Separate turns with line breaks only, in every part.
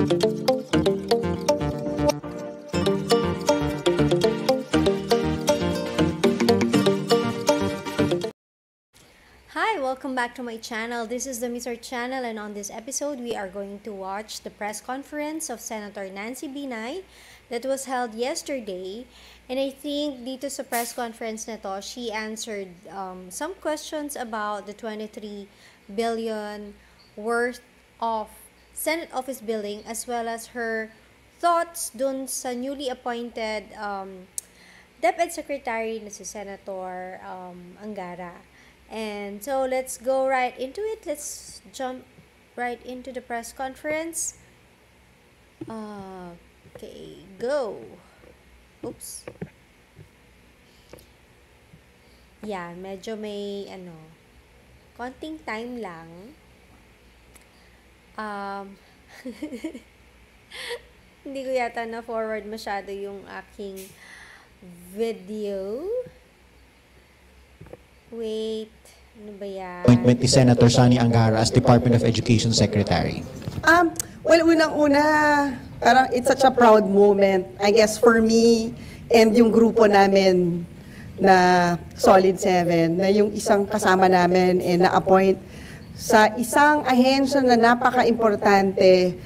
Hi, welcome back to my channel. This is the Mr. Channel, and on this episode, we are going to watch the press conference of Senator Nancy Binay that was held yesterday. And I think dito sa press conference na to, she answered some questions about the 23 billion worth of Senate office building, as well as her thoughts dun sa newly appointed DepEd Secretary na si Senator Angara. And so let's go right into it. Let's jump right into the press conference. Okay, go. Oops. Yan, medyo may konting time lang. Hindi ko yata na-forward masyado yung aking video. Wait, ano ba yan?
Appointment ni Senator Sani Angara as Department of Education Secretary.
Well, unang-una, parang it's such a proud moment, I guess, for me and yung grupo namin na Solid 7, na yung isang kasama namin na-appoint sa isang ahensya na napaka-importante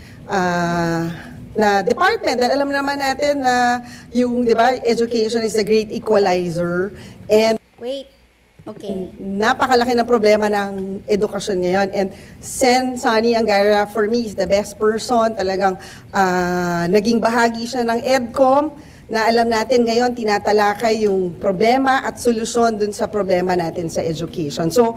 na department. Dahil alam naman natin na yung, di ba, education is the great equalizer. And
wait. Okay.
Napakalaki ng problema ng edukasyon ngayon. And Sen Sani Angara, for me, is the best person. Talagang naging bahagi siya ng EDCOM na alam natin ngayon tinatalakay yung problema at solusyon dun sa problema natin sa education. So,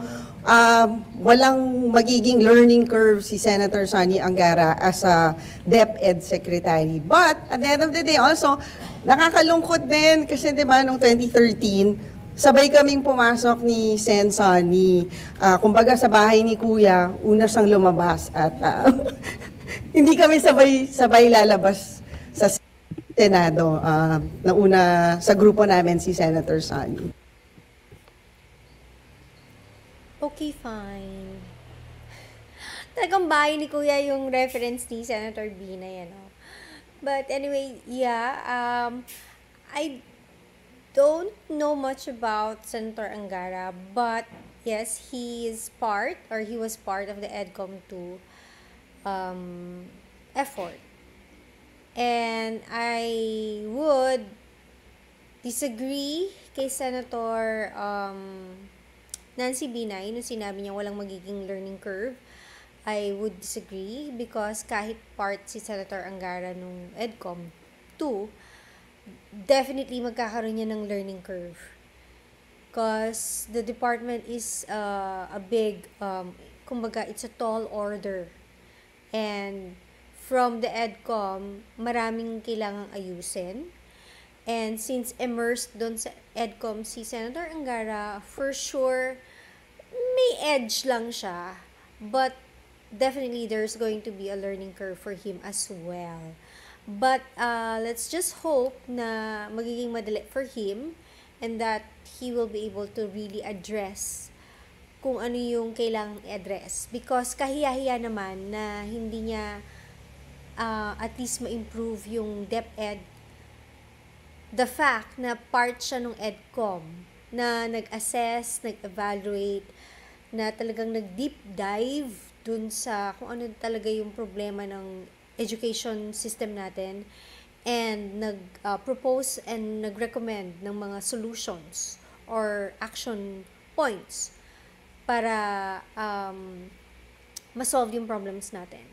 walang magiging learning curve si Senator Sani Angara as a DepEd Secretary. But, at the end of the day, also, nakakalungkot din kasi, di ba, noong 2013, sabay kaming pumasok ni Sen Sani. Kumbaga sa bahay ni Kuya, una siyang lumabas at hindi kami sabay lalabas sa Senado. Nauna sa grupo namin si Senator Sani.
Okay, fine. Talagang bahay ni Kuya yung reference ni Senator Binay, But anyway, yeah, I don't know much about Senator Angara, but yes, he was part of the EDCOM 2 effort. And I would disagree kay Senator Nancy Binay nung sinabi niya walang magiging learning curve. I would disagree because kahit part si Senator Angara nung EDCOM 2, definitely magkakaroon niya ng learning curve. Because the department is a big, kumbaga, it's a tall order. And from the EDCOM, maraming kailangang ayusin. And since immersed doon sa EDCOM si Senator Angara, for sure, may edge lang siya. But definitely there's going to be a learning curve for him as well. But let's just hope na magiging madali for him and that he will be able to really address kung ano yung kailangang i-address. Because kahiya-hiya naman na hindi niya at least ma-improve yung DepEd. The fact na part siya ng EDCOM na nag-assess, nag-evaluate, na talagang nag-deep dive dun sa kung ano talaga yung problema ng education system natin and nag-propose and nag-recommend ng mga solutions or action points para ma-solve yung problems natin.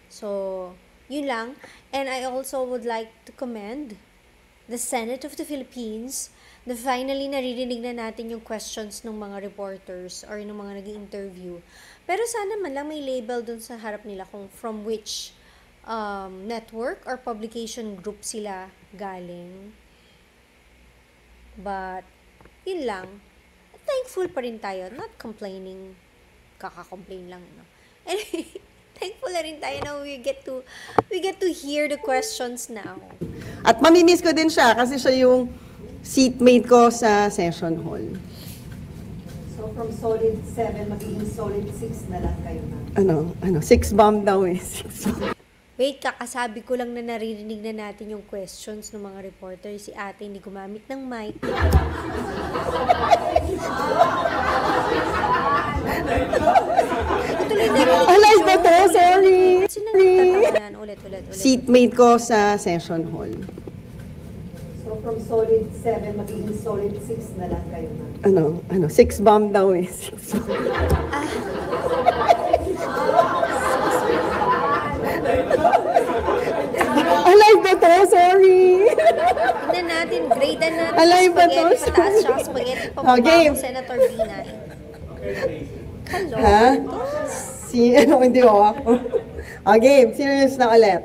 So, yun lang. And I also would like to commend the Senate of the Philippines na finally naririnig na natin yung questions ng mga reporters or ng mga nag-interview. Pero sana man lang may label dun sa harap nila kung from which network or publication group sila galing. But, yun lang. Thankful pa rin tayo. Not complaining. Kaka-complain lang, Anyway, thankful na rin tayo na we get to hear the questions now.
At mamimiss ko din siya kasi siya yung seatmate ko sa session hall.
So from solid 7, magiging solid 6 na lang kayo na?
6 bomb daw eh. 6 bomb.
Wait, kakasabi ko lang na naririnig na natin yung questions ng mga reporter. Si ate hindi gumamit ng mic. Tuloy na rin.
Alive ba to? Sorry.
Sino nagtatawanan? Ulit.
Seatmate ko sa session hall.
So from solid 7, magiging solid 6 na lang kayo na.
Six bomb daw eh. Six bomb. Alive ba to? Sorry.
Tignan natin, grade natin.
Alive ba to?
Spaghetti pataas siya, spaghetti pa
Oh, game.
Senator Binay. Hello.
Ha? Hindi ako. Game. Serious na ulit.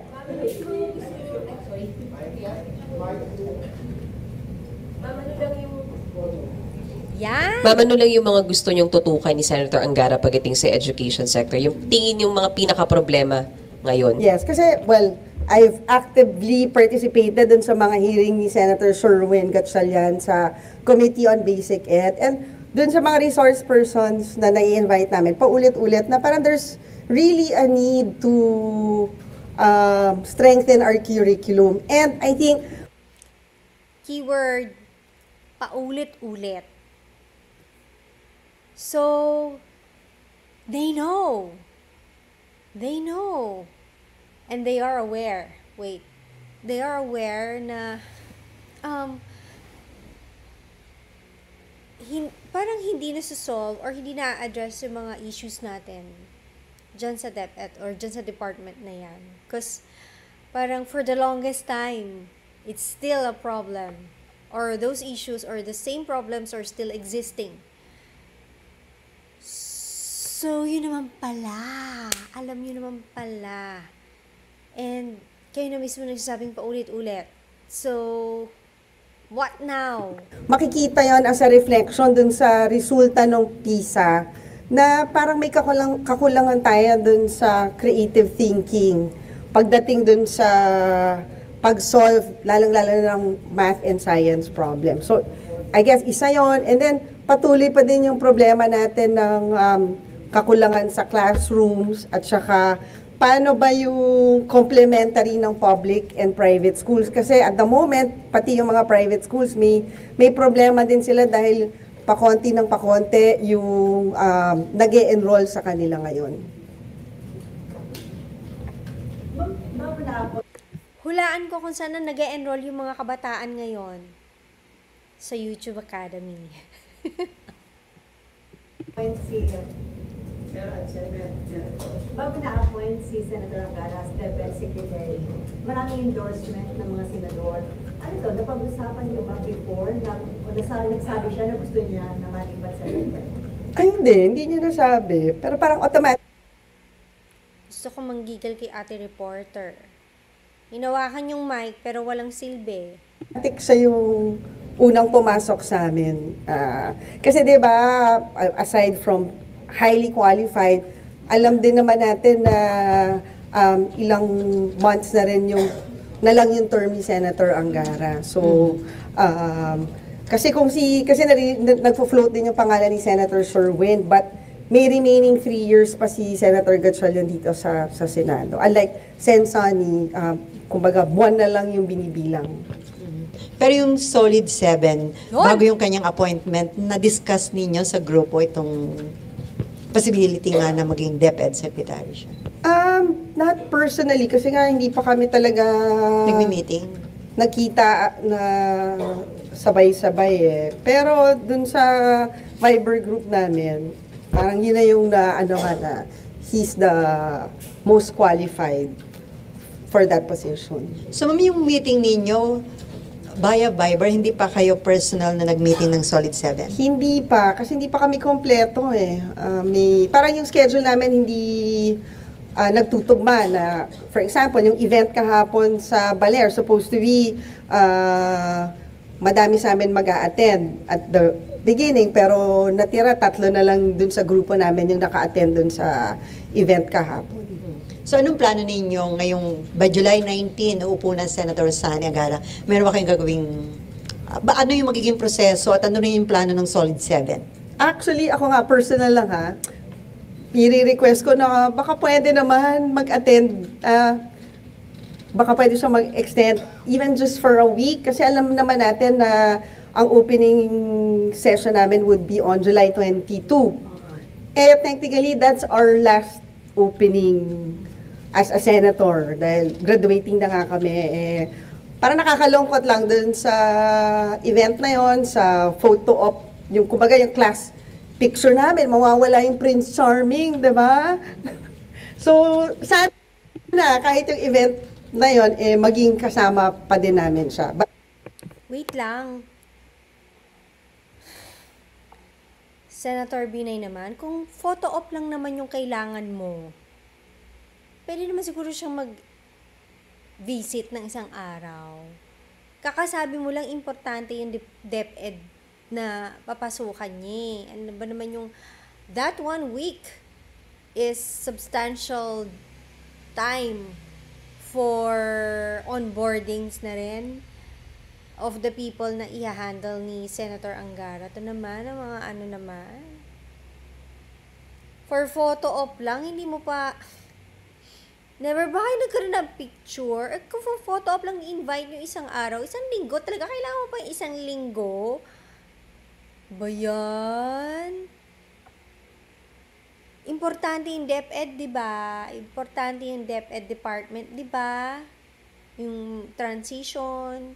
Yan.
Ma'am, ano lang yung mga gusto nyong tutukan ni Senator Angara pagdating sa education sector? Yung tingin yung mga pinaka-problema ngayon?
Yes, kasi, well, I've actively participated dun sa mga hearing ni Senator Sherwin Gatchalian sa Committee on Basic Ed. And dun sa mga resource persons na nai-invite namin, paulit-ulit na parang there's really a need to strengthen our curriculum. And I think,
Keyword, paulit-ulit. So, they know. They know. And they are aware. Wait. They are aware na parang hindi na-solve or hindi na-address yung mga issues natin dyan sa DepEd or dyan sa department na yan. Because parang for the longest time, it's still a problem. Or those issues or the same problems are still existing. So, yun naman pala. Alam yun naman pala. And kayo na mismo nagsasabing paulit-ulit. So, what now?
makikita yon as a reflection dun sa resulta ng PISA na parang may kakulangan tayo dun sa creative thinking pagdating dun sa pag-solve lalang-lalo ng math and science problem. So, I guess isa yon. And then, patuloy pa din yung problema natin ng kakulangan sa classrooms at saka paano ba yung complementary ng public and private schools? Kasi at the moment, pati yung mga private schools, may problema din sila dahil pakonti ng pakonti yung nag-e-enroll sa kanila ngayon.
Hulaan ko kung saan na nag-e-enroll yung mga kabataan ngayon. Sa YouTube Academy.
Appoint si, bago na-appoint si Senator Angara as DepEd Secretary, maraming endorsement ng mga senador. Ano to, napag-usapan niyo ba before na nagsabi siya na gusto niya na malipat sa DepEd?
Ay, hindi niya nasabi. Pero parang automatic.
Gusto ko manggigil kay ate reporter. Hinawakan yung mic pero walang silbi.
Siya yung unang pumasok sa amin. Kasi 'di ba, aside from highly qualified, alam din naman natin na ilang months na rin na lang yung term ni Senator Angara. So, kasi nagfo-float din yung pangalan ni Senator Sherwin, but may remaining 3 years pa si Senator Gatchalian dito sa Senado. Unlike Sen. Sonny, kumbaga buwan na lang yung binibilang.
Pero yung Solid 7, bago yung kanyang appointment, na-discuss ninyo sa grupo itong possibility nga na maging DepEd Secretary siya?
Not personally, kasi nga hindi pa kami talaga
Nagmi-meeting?
nakita na sabay-sabay eh. Pero dun sa Viber group namin, parang yun na yung na he's the most qualified for that position.
So, ma'am, yung meeting ninyo, via Viber, hindi pa kayo personal na nag-meeting ng Solid 7?
Hindi pa, kasi hindi pa kami kompleto eh. Parang yung schedule namin hindi nagtutugma na, for example, yung event kahapon sa Baler, supposed to be madami sa amin mag-a-attend at the beginning, pero natira 3 na lang dun sa grupo namin yung naka-attend dun sa event kahapon.
So, anong plano ninyo ngayong by July 19, uupo na Senator Sani Angara? Meron ba kayong gagawing, ano yung magiging proseso at ano rin yung plano ng Solid 7?
Actually, ako nga, personal lang i-request ko na baka pwede naman mag-attend. baka pwede siya mag-extend even just for a week kasi alam naman natin na ang opening session namin would be on July 22. Eh, technically, that's our last opening as a senator dahil graduating na nga kami. Eh, para nakakalungkot lang dun sa event na yon, sa photo op, yung kumbaga yung class picture namin, mawawala yung Prince Charming, di ba? So, sana kahit yung event na yon, eh, maging kasama pa din namin siya.
Wait lang. Senator Binay naman, kung photo op lang naman yung kailangan mo, pwede naman siguro siyang mag-visit ng isang araw. Kakasabi mo lang importante yung DepEd na papasukan niya. Ano ba naman yung that 1 week is substantial time for onboardings na rin of the people na i-handle ni Senator Angara. Ito naman, ang mga ano naman. For photo op lang, hindi mo pa... Never ba kayo nagkaroon ng picture? Kung for photo op lang, i-invite nyo isang araw, isang linggo, talaga kailangan mo pa isang linggo? Ba yan? Importante yung DepEd, di ba? Importante yung DepEd department, di ba? Yung transition,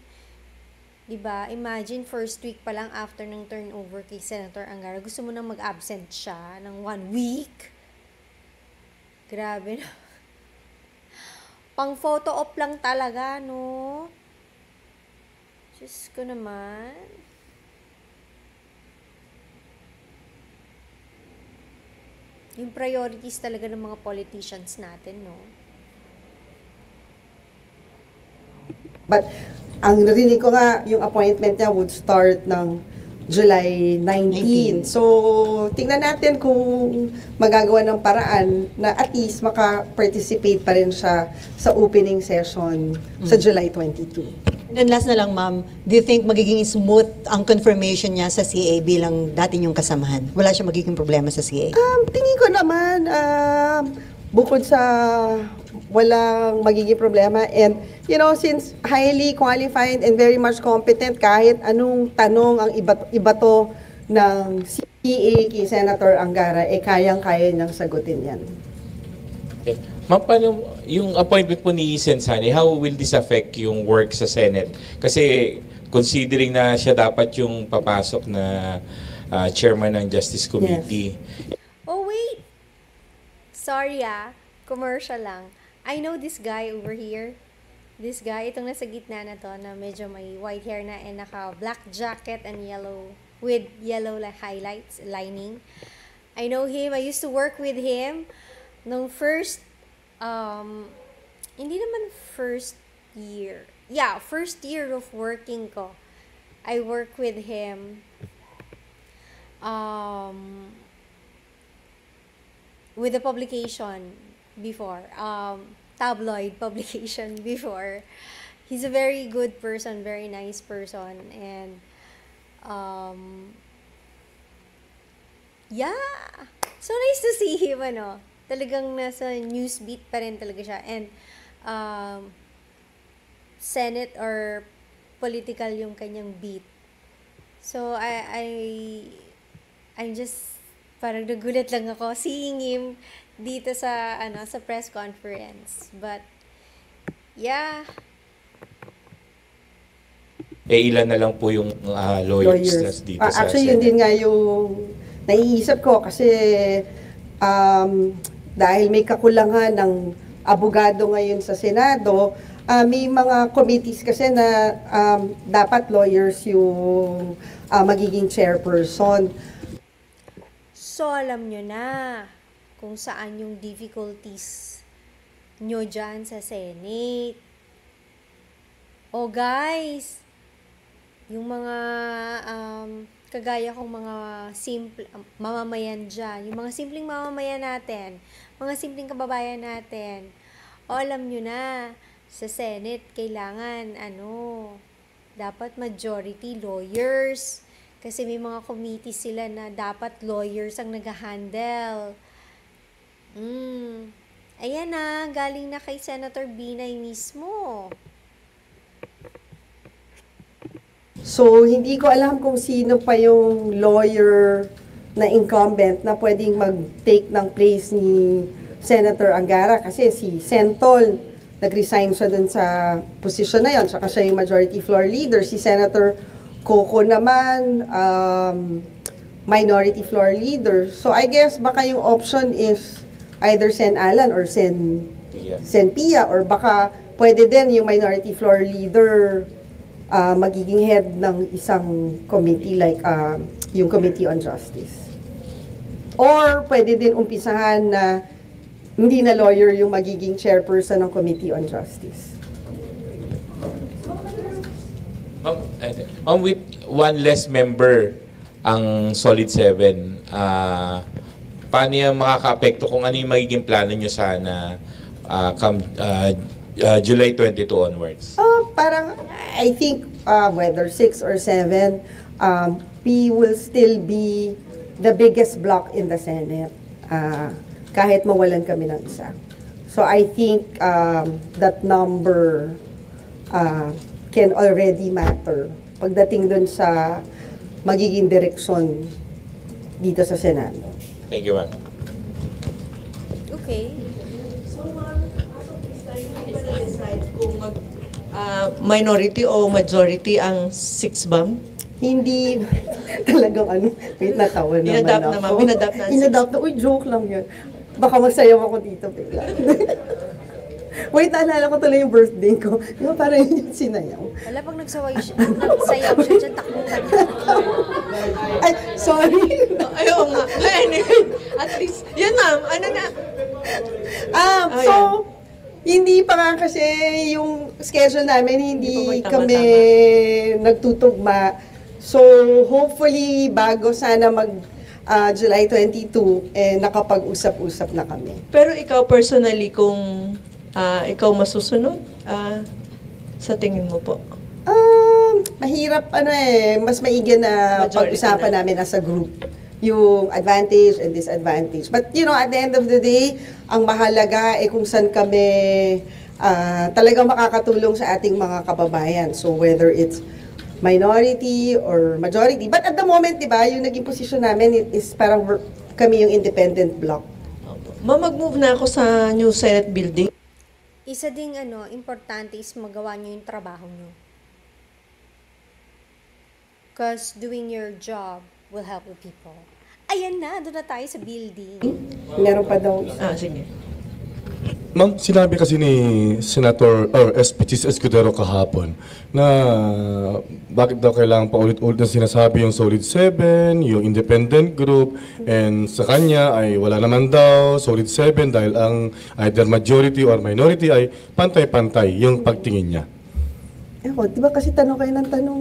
di ba? Imagine, first week pa lang after ng turnover kay Senator Angara, gusto mo nang mag-absent siya ng 1 week? Grabe na. Pang photo op lang talaga, no? Diyos ko naman. Yung priorities talaga ng mga politicians natin, no?
But ang narinig ko nga, yung appointment niya would start ng July 19. So, tingnan natin kung magagawa ng paraan na at least maka-participate pa rin siya sa opening session sa July 22.
And then last na lang, ma'am, do you think magiging smooth ang confirmation niya sa CA bilang dati niyong kasamahan? Wala siya magiging problema sa CA?
Tingin ko naman, bukod sa walang magiging problema, and you know, since highly qualified and very much competent, kahit anong tanong ang iba to ng CA kay Senator Angara, eh kayang-kaya niyang sagutin yan.
Okay. Ma'am, paano yung appointment po ni Sen Sani, how will this affect yung work sa Senate? Kasi considering na siya dapat yung papasok na chairman ng Justice Committee.
Yes. Oh, wait! Sorry commercial lang. I know this guy over here. This guy, itong nasa gitna na to, na medyo may white hair na and naka-black jacket and yellow, with yellow highlights, lining. I know him. I used to work with him nung first hindi naman first year. Yeah, first year of working ko. I work with him with the publication before. Tabloid publication before. He's a very good person, very nice person, and yeah. So nice to see him, ano. Talagang nasa newsbeat pa rin talaga siya. And Senate or political yung kanyang beat. So I'm just parang nagulat lang ako seeing him dito sa sa press conference. But yeah.
Ilan na lang po yung lawyers dito sa
Actually, yun
Senate?
din nga yung naiisip ko kasi dahil may kakulangan ng abogado ngayon sa Senado, may mga committees kasi na dapat lawyers yung magiging chairperson.
So, alam nyo na kung saan yung difficulties nyo dyan sa Senate. Oh, guys, yung mga kagaya kong mga simple mamamayan dyan, yung mga simpleng mamamayan natin, mga simpleng kababayan natin, alam nyo na, sa Senate, kailangan, dapat majority lawyers. Kasi may mga committee sila na dapat lawyers ang nag-handle. Ayan na, galing na kay Senator Binay mismo.
So, hindi ko alam kung sino pa yung lawyer na incumbent na pwedeng mag-take ng place ni Senator Angara kasi si Sentol, nag-resign siya dun sa posisyon na yon, saka siya yung majority floor leader. Si Senator Coco naman, minority floor leader. So, I guess baka yung option is either Sen Alan or Sen Pia, or baka pwede din yung minority floor leader magiging head ng isang committee like yung Committee on Justice. Or pwede din umpisahan na hindi na lawyer yung magiging chairperson ng Committee on Justice.
With one less member ang Solid 7, paano yung makaka-apekto kung ano yung magiging plano nyo sana come July 22 onwards?
Parang, I think, whether 6 or 7, we will still be the biggest bloc in the Senate. Kahit mawalan kami ng isa. So I think that number can already matter pagdating dun sa magiging direksyon dito sa Senado.
Thank you, ma'am.
Okay.
So, ma'am, as of this time, hindi ba na-decide kung minority o majority ang 6 bam?
Hindi talagang wait, natawa naman
Inadapt
ako.
na, ma'am. Inadapt na ang
Inadapt na, uy, joke lang yun. Baka magsayaw ako dito bigla. Wait, naalala ko tuloy yung birthday ko. Di ba parang yun yung sinayaw?
Wala, pag nagsayaw siya dyan, takbutan niya.
Ay, sorry.
Ayaw nga. Anyway, at least, yun ma'am, ano na?
So, hindi pa nga kasi yung schedule namin, hindi
Hindi pa
kami nagtutugma. So, hopefully, bago sana July 22, nakapag-usap-usap na kami.
Pero ikaw personally, kung ikaw masusunod, sa tingin mo po?
Mahirap, mas maigi na
Majority
pag-usapan
na.
namin as a group. Yung advantage and disadvantage. But, at the end of the day, ang mahalaga kung saan kami talagang makakatulong sa ating mga kababayan. So, whether it's minority or majority. But at the moment, di ba, yung naging posisyon namin is parang kami yung independent bloc.
Mag-move na ako sa new Senate building.
Isa ding importante is magawa nyo yung trabaho nyo. Because doing your job will help the people. Ayan na, doon na tayo sa building.
Meron pa daw.
Sige.
Ma'am, sinabi kasi ni Senator or SPG Escudero kahapon na bakit daw kailangan pa ulit-ulit na sinasabi yung Solid 7, yung independent group, and sa kanya ay wala naman daw Solid 7 dahil ang either majority or minority ay pantay-pantay yung pagtingin niya.
Di ba kasi tanong kayo ng tanong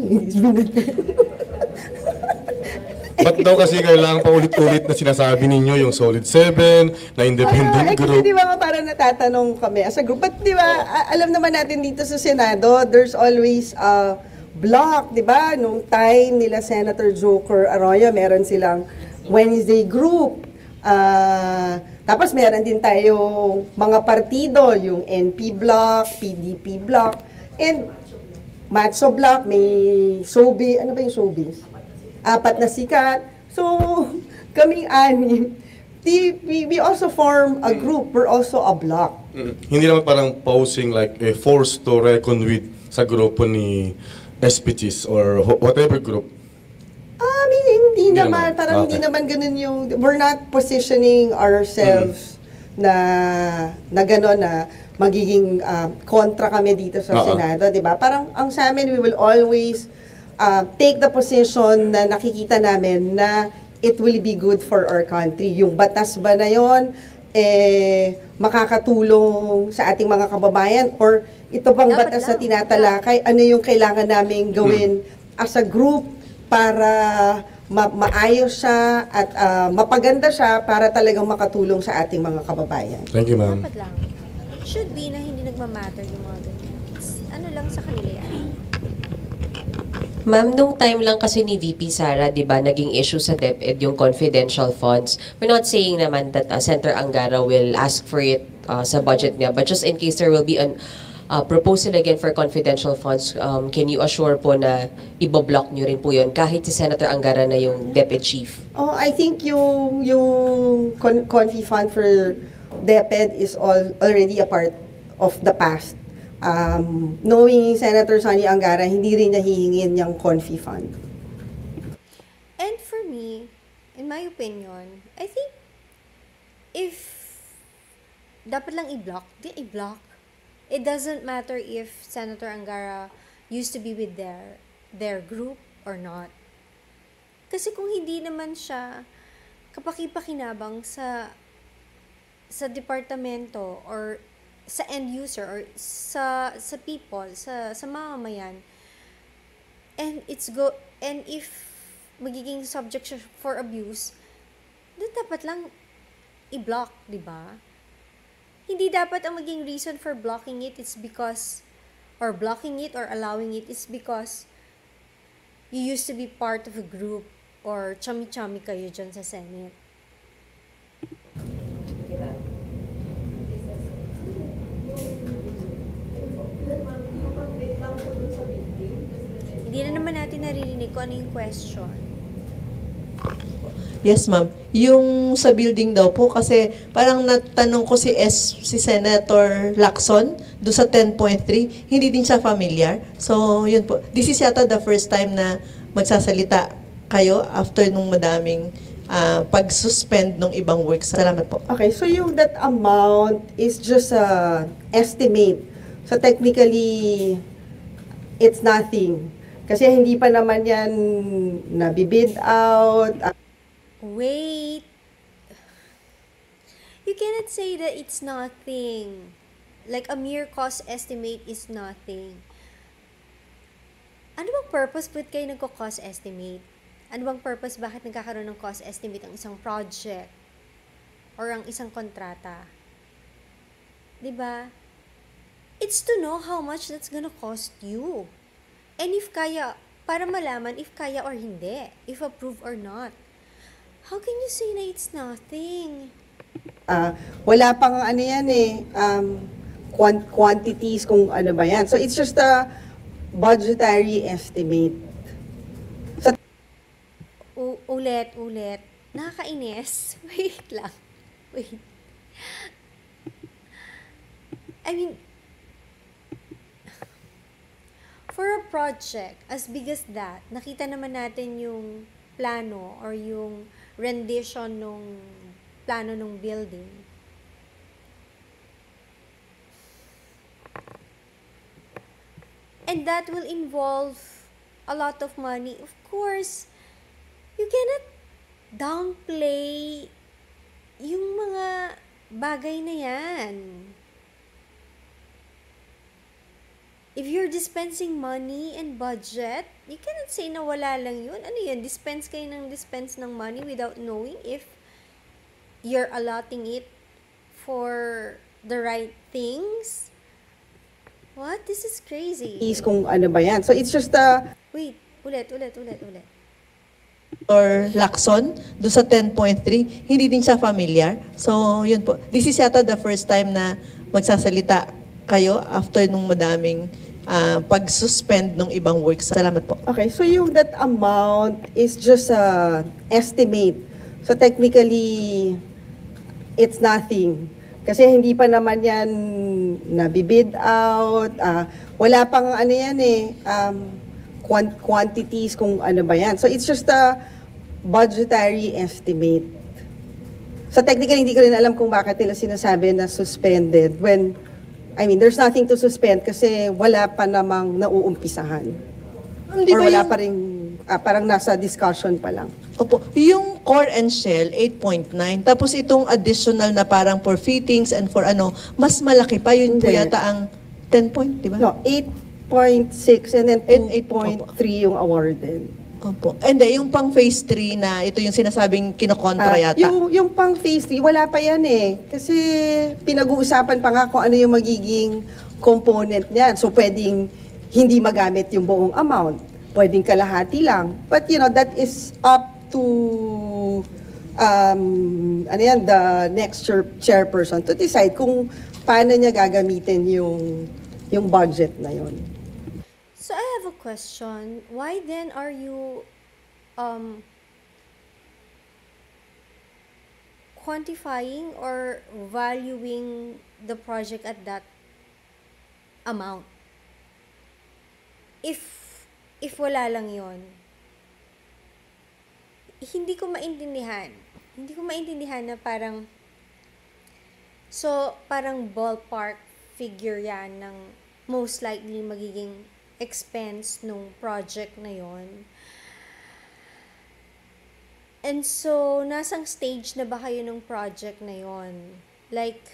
Ba't daw kasi kailangan pa ulit-ulit na sinasabi ninyo yung Solid 7 na independent group?
Kasi di ba parang natatanong kami as a group. But di ba, alam naman natin dito sa Senado, there's always a block, di ba? Nung time nila Senator Joker Arroyo, meron silang Wednesday group. Tapos meron din tayong mga partido, yung NP block, PDP block, and Matso block, may Sobi, ano ba yung Sobis? 4 na sikat. So, kaming anim, we also form a group. We're also a block.
Hindi naman parang posing like a force to reckon with sa grupo ni SPGs or whatever group.
Hindi
naman.
naman. Parang hindi
Okay.
naman ganun yung, we're not positioning ourselves na gano'n na magiging kontra kami dito sa Senado, di ba? Parang ang sa amin, we will always take the position na nakikita namin na it will be good for our country. Yung batas ba na yon makakatulong sa ating mga kababayan, or ito bang
Dapat
batas na
lang.
tinatalakay, ano yung kailangan namin gawin as a group para maayos siya at mapaganda siya para talagang makatulong sa ating mga kababayan.
Thank you, ma'am.
Dapat lang. It should be na hindi nagmamatter yung mga ganyan. Ano lang sa kanila yan.
Ma'am, nung time lang kasi ni VP Sara, di ba, naging issue sa DepEd yung confidential funds. We're not saying naman that Senator Angara will ask for it sa budget niya. But just in case there will be an proposal again for confidential funds, can you assure po na ibablock nyo rin po yun kahit si Senator Angara na yung Deputy Chief?
Oh, I think yung confi fund for DepEd is already a part of the past. Knowing Senator Sonny Angara, hindi rin niya hihingin yung confi fund.
And for me, in my opinion, I think if dapat lang i-block, di i-block. It doesn't matter if Senator Angara used to be with their group or not. Kasi kung hindi naman siya kapaki-pakinabang sa departamento or sa end user or sa people, sa mamamayan, and if magiging subject siya for abuse, then dapat lang i-block, di ba? Hindi dapat ang maging reason for blocking it is because, or blocking it or allowing it is because you used to be part of a group or chami-chami kayo dyan sa Senate. Hindi na naman natin naririnig kung ano yung question.
Yes, ma'am. Yung sa building daw po, kasi parang natanong ko si Senator Lacson do sa 10.3, hindi din siya familiar. So, yun po. This is yata the first time na magsasalita kayo after nung madaming pag-suspend ng ibang works. Salamat po.
Okay, so yung that amount is just a estimate. So technically, it's nothing. Kasi hindi pa naman yan nabibid out.
Wait. You cannot say that it's nothing. Like a mere cost estimate is nothing. Ano bang purpose ba't kayo nagko-cost estimate? Ano bang purpose bakit nagkakaroon ng cost estimate ang isang project or ang isang kontrata? 'Di ba? It's to know how much that's gonna cost you. And if kaya, para malaman if kaya or hindi, if approve or not. How can you say na it's nothing?
Wala pang ano yan quantities kung ano ba yan. So it's just a budgetary estimate. So,
ulit. Nakakainis. Wait lang. Wait. I mean, for a project as big as that, nakita naman natin yung plano or yung rendition nung plano ng building. And that will involve a lot of money. Of course, you cannot downplay yung mga bagay na yan. If you're dispensing money and budget, you cannot say na wala lang yun. Ano yun? Dispense kayo ng dispense ng money without knowing if you're allotting it for the right things? What? This is crazy.
kung ano ba yan. So it's just a...
Wait, ulit.
Or Lacson do sa 10.3, hindi din siya familiar. So, yun po. This is yata the first time na magsasalita kayo after nung madaming pag-suspend ng ibang works. Salamat po.
Okay, so yung that amount is just a estimate. So technically, it's nothing. Kasi hindi pa naman yan nabibid out. Wala pang ano yan quantities kung ano ba yan. So it's just a budgetary estimate. So technically, hindi ko rin alam kung bakit nila sinasabi na suspended when, I mean, there's nothing to suspend kasi wala pa namang nauumpisahan.
Di
Or
ba
wala
yung-
pa rin, parang nasa discussion pa lang.
Opo. Yung core and shell, 8.9. Tapos itong additional na parang for fittings and for ano, mas malaki pa. Yun po
Hindi.
yata ang 10 point, di ba?
No, 8.6 and then 8.3 yung awarded.
Opo. And yung pang phase 3 na ito yung sinasabing kinokontra yata.
Yung pang phase 3, wala pa yan Kasi pinag-uusapan pa nga kung ano yung magiging component niyan. So pwedeng hindi magamit yung buong amount. Pwedeng kalahati lang. But that is up to the next chairperson to decide kung paano niya gagamitin yung budget na yun.
So I have a question. Why then are you quantifying or valuing the project at that amount? If wala lang yon, hindi ko maintindihan. Hindi ko maintindihan na parang, so parang ballpark figure yan ng most likely magiging expense nung project na yon. And so, nasang stage na ba kayo ng project na yon? Like,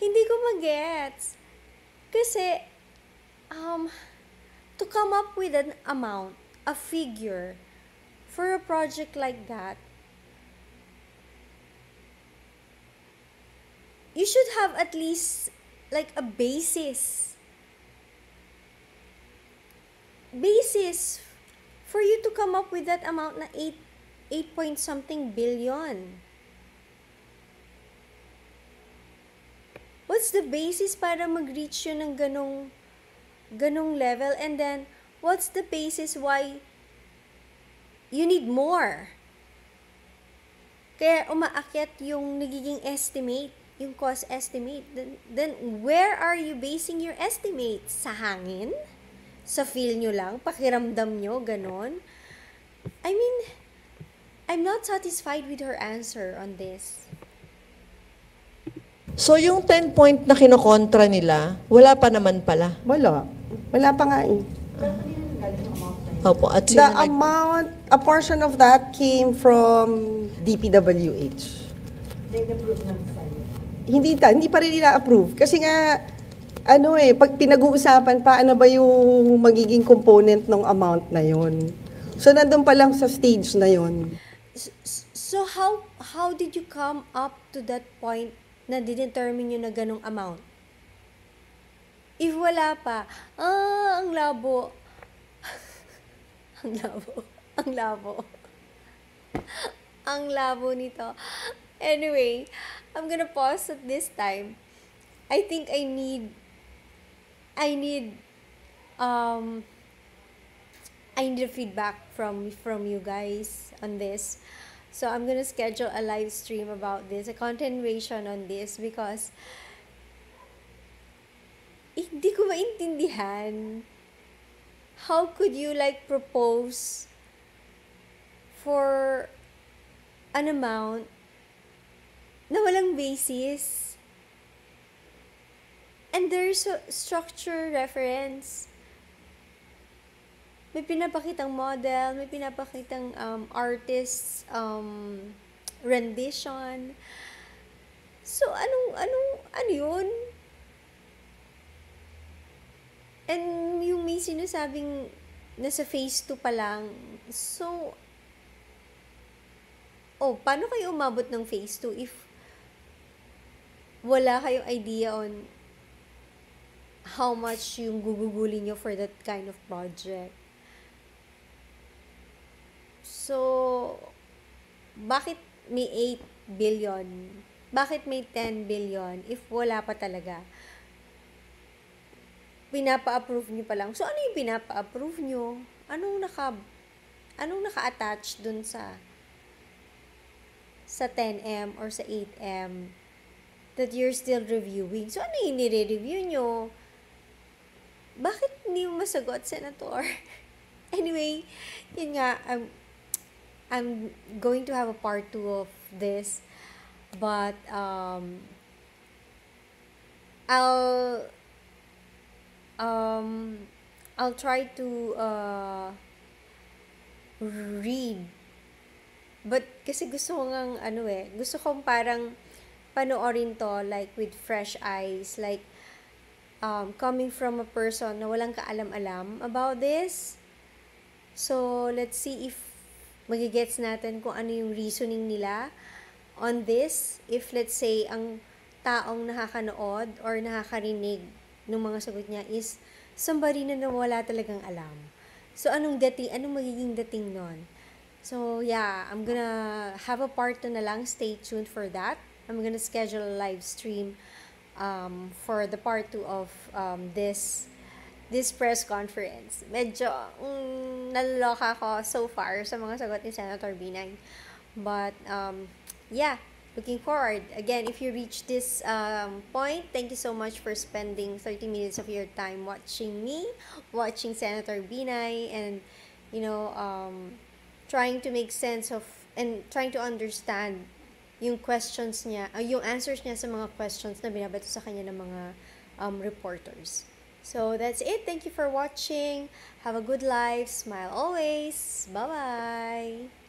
hindi ko magets. Kasi, to come up with an amount, a figure, for a project like that, you should have at least like a basis for you to come up with that amount na 8 point something billion. What's the basis para mag-reach yun ng ganong level? And then, what's the basis why you need more? Kaya umaakyat yung nagiging estimate, yung cost estimate. Then where are you basing your estimate? Sa hangin? Sa feel nyo lang? Pakiramdam nyo? Ganon? I mean, I'm not satisfied with her answer on this.
So yung 10 point na kinokontra nila, wala pa naman pala.
Wala. Wala pa nga eh.
Opo, at
The amount, a portion of that came from DPWH. Hindi pa rin nila approve. Kasi nga, pag pinag-uusapan pa, ano ba yung magiging component ng amount na yon. So, nandun pa lang sa stage na yon.
So, how did you come up to that point na didetermine nyo na ganong amount? If wala pa, ang labo. Ang labo nito. Anyway, I'm gonna pause at this time. I think I need a feedback from you guys on this. So I'm gonna schedule a live stream about this, a continuation on this, because hindi ko maintindihan. How could you propose for an amount na walang basis? And there's a structure reference. May pinapakitang model, may pinapakitang artist's rendition. So, ano yun? And yung may sinasabing nasa phase 2 pa lang. So, paano kayo umabot ng phase 2 if wala kayong idea on how much yung gugugulin nyo for that kind of project? So, bakit may 8 billion? Bakit may 10 billion if wala pa talaga? Pinapa-approve nyo pa lang. So, ano yung pinapa-approve nyo? Anong naka-attach dun sa 10M or sa 8M that you're still reviewing? So, ano yung nire-review nyo? Bakit hindi mo masagot, Senator? Anyway, yun nga, I'm going to have a part 2 of this, but I'll try to read. But kasi gusto ko ngang gusto kong parang panoorin to with fresh eyes, coming from a person na walang kaalam-alam about this. So, let's see if magigets natin kung ano yung reasoning nila on this. If, let's say, ang taong nakakanood or nakakarinig ng mga sagot niya is somebody na wala talagang alam. So, anong magiging dating nun? So yeah, I'm gonna have a part 2 na lang. Stay tuned for that. I'm gonna schedule a live stream for the part 2 of this press conference. Medyo naloloka ako so far sa mga sagot ni Senator Binay. But yeah, looking forward. Again, if you reach this point, thank you so much for spending 30 minutes of your time watching me, watching Senator Binay, and trying to make sense of and trying to understand yung questions niya, yung answers niya sa mga questions na binabato sa kanya ng mga reporters. So that's it. Thank you for watching. Have a good life. Smile always. Bye-bye.